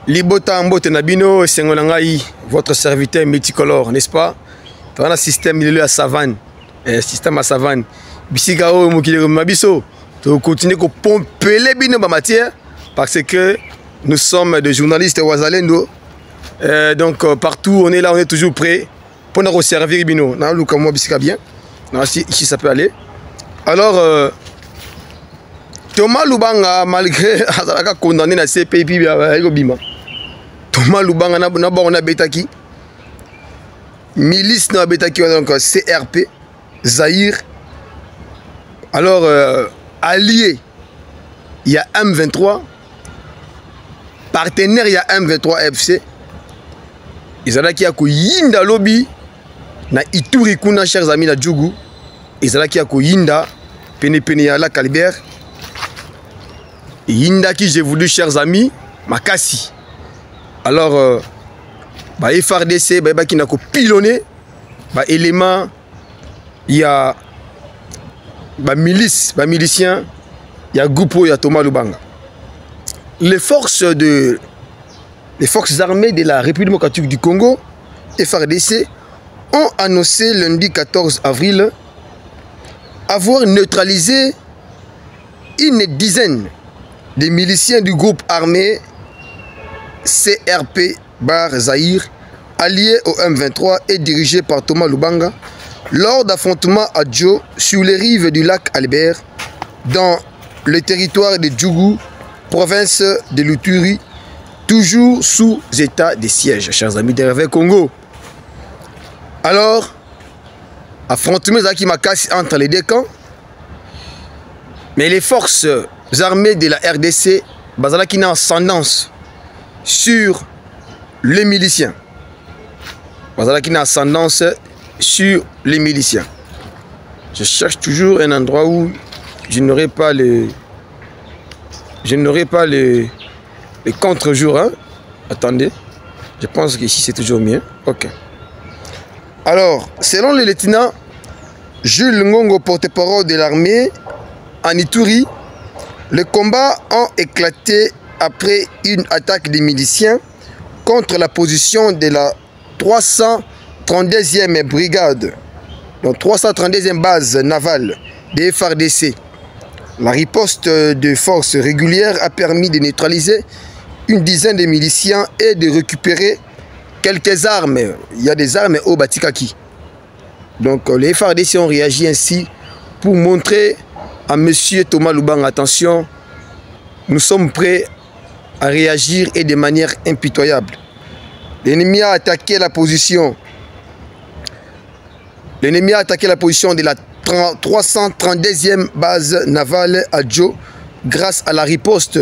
Libota Mbote Nabino, Sengonangai, votre serviteur multicolore, n'est-ce pas? Dans un système il est à savane, système à savane. Bisigao Mukile Mabiso, tu continues à pomper les bino en matière parce que nous sommes des journalistes Ouazalendo. Donc partout on est là, on est toujours prêt pour nous servir bino. Na luka moi bisika bien. Ici ça peut aller. Alors Thomas Lubanga malgré azalaka condamné na CPI bima. Thomas Lubanga na betaki milice na betaki donc CRP Zahir. Alors allié il y a M23, partenaire il y a M23 FC. Ils ont qui a yinda lobby na Ituri kuna chers amis na Djougou. Ils ont qui a yinda pene ya la Calibert. Yinda qui j'ai voulu chers amis makasi. Alors bah FRDC bah qui n'a ko pilonné bah élément il y a bah milice bah milicien il y a Goupo il y a Thomas Lubanga. Les forces armées de la République démocratique du Congo, FRDC, ont annoncé lundi 14 avril avoir neutralisé une dizaine de miliciens du groupe armé CRP Bar Zahir, alliés au M23 et dirigé par Thomas Lubanga, lors d'affrontements à Djo sur les rives du lac Albert, dans le territoire de Djougou, province de l'Uturi, toujours sous état de siège, chers amis de RV Congo. Alors, affrontement entre les deux camps, mais les forces armées de la RDC, qui ont ascendance sur les miliciens. Qui ont ascendance sur les miliciens. Je cherche toujours un endroit où je n'aurai pas les contre-jours. Hein? Attendez. Je pense qu'ici c'est toujours mieux. Ok. Alors, selon le lieutenant Jules Ngongo, porte-parole de l'armée, en Ituri, les combats ont éclaté après une attaque des miliciens contre la position de la 332e brigade, donc 332e base navale des FRDC. La riposte de forces régulières a permis de neutraliser une dizaine de miliciens et de récupérer quelques armes. Il y a des armes au Batikaki. Donc les FRDC ont réagi ainsi pour montrer à M. Thomas Lubanga, attention, nous sommes prêts à réagir et de manière impitoyable. L'ennemi a attaqué la position. L'ennemi a attaqué la position de la 332e base navale à Djo. Grâce à la riposte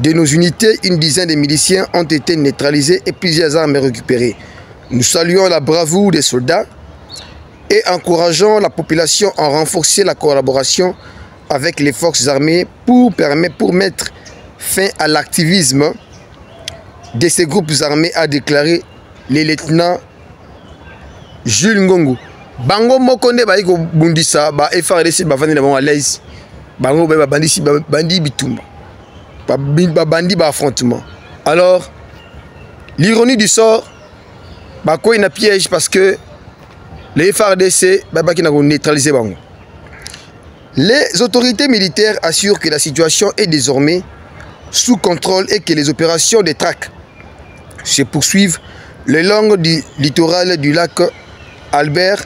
de nos unités, une dizaine de miliciens ont été neutralisés et plusieurs armes récupérées. Nous saluons la bravoure des soldats et encourageons la population à renforcer la collaboration avec les forces armées pour mettre fin à l'activisme de ces groupes armés, a déclaré le lieutenant Jules Ngongo. Bango mokonde ba iko bundisa ba FRDC ba vandi na bango à l'aise. Bango ba bandisi ba bandi bitumba. Ba bandi ba affrontement. Alors l'ironie du sort ba ko ina piège parce que les FRDC ba ki na ko neutraliser bango. Les autorités militaires assurent que la situation est désormais sous contrôle et que les opérations de traque se poursuivent le long du littoral du lac Albert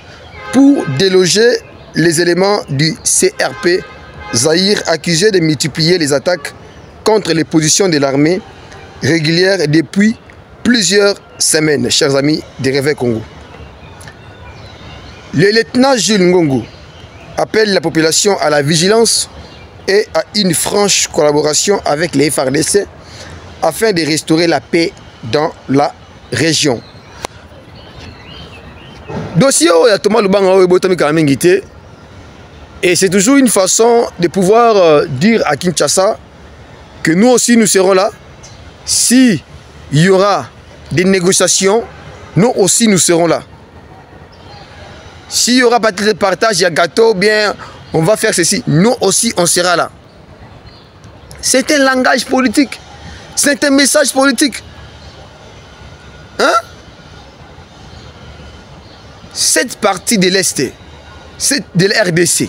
pour déloger les éléments du CRP Zahir accusés de multiplier les attaques contre les positions de l'armée régulière depuis plusieurs semaines, chers amis de Réveil Congo. Le lieutenant Jules Ngongo appelle la population à la vigilance et à une franche collaboration avec les FRDC afin de restaurer la paix dans la région. Dossier de Thomas Lubanga et c'est toujours une façon de pouvoir dire à Kinshasa que nous aussi nous serons là. Si il y aura des négociations, nous aussi nous serons là. S'il y aura pas de partage, il y a gâteau, bien on va faire ceci, nous aussi on sera là. C'est un langage politique, c'est un message politique. cette partie de l'Est, de la RDC,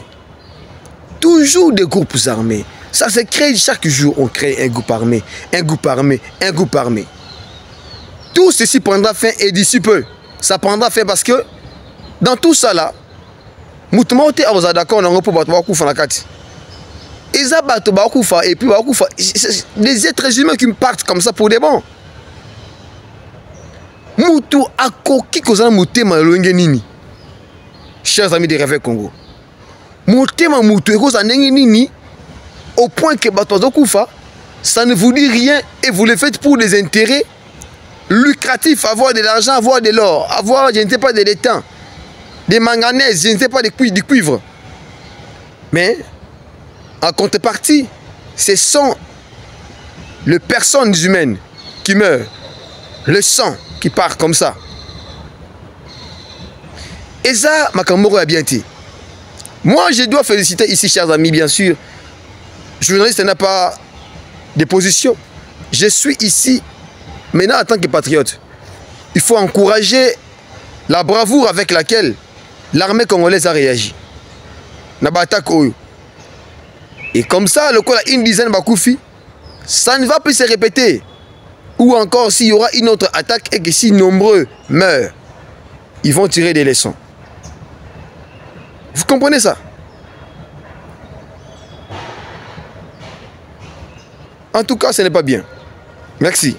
toujours des groupes armés. Ça se crée chaque jour, on crée un groupe armé, un groupe armé, un groupe armé. Tout ceci prendra fin et d'ici peu, ça prendra fin parce que dans tout ça là, Moutmote a d'accord, on a pour Bakoufa Nakati. Et puis des êtres humains qui me partent comme ça pour des bons. Moutou akoki kozana mutema longe nini. Chers amis de Réveil Congo. Mutema moutou ekozana nini au point que Batozo Koufa, ça ne vous dit rien et vous le faites pour des intérêts lucratifs, avoir de l'argent, avoir de l'or, avoir, je ne sais pas, de l'étain, des manganèses, je ne sais pas, du cuivre. Mais, en contrepartie, ce sont les personnes humaines qui meurent, le sang qui part comme ça. Et ça, Makamoro a bien dit. Moi, je dois féliciter ici, chers amis, bien sûr. Journaliste n'a pas de position. Je suis ici, maintenant, en tant que patriote. Il faut encourager la bravoure avec laquelle l'armée congolaise a réagi. Et comme ça, le col a une dizaine de Bakoufi, ça ne va plus se répéter. Ou encore, s'il y aura une autre attaque et que si nombreux meurent, ils vont tirer des leçons. Vous comprenez ça? En tout cas, ce n'est pas bien. Merci.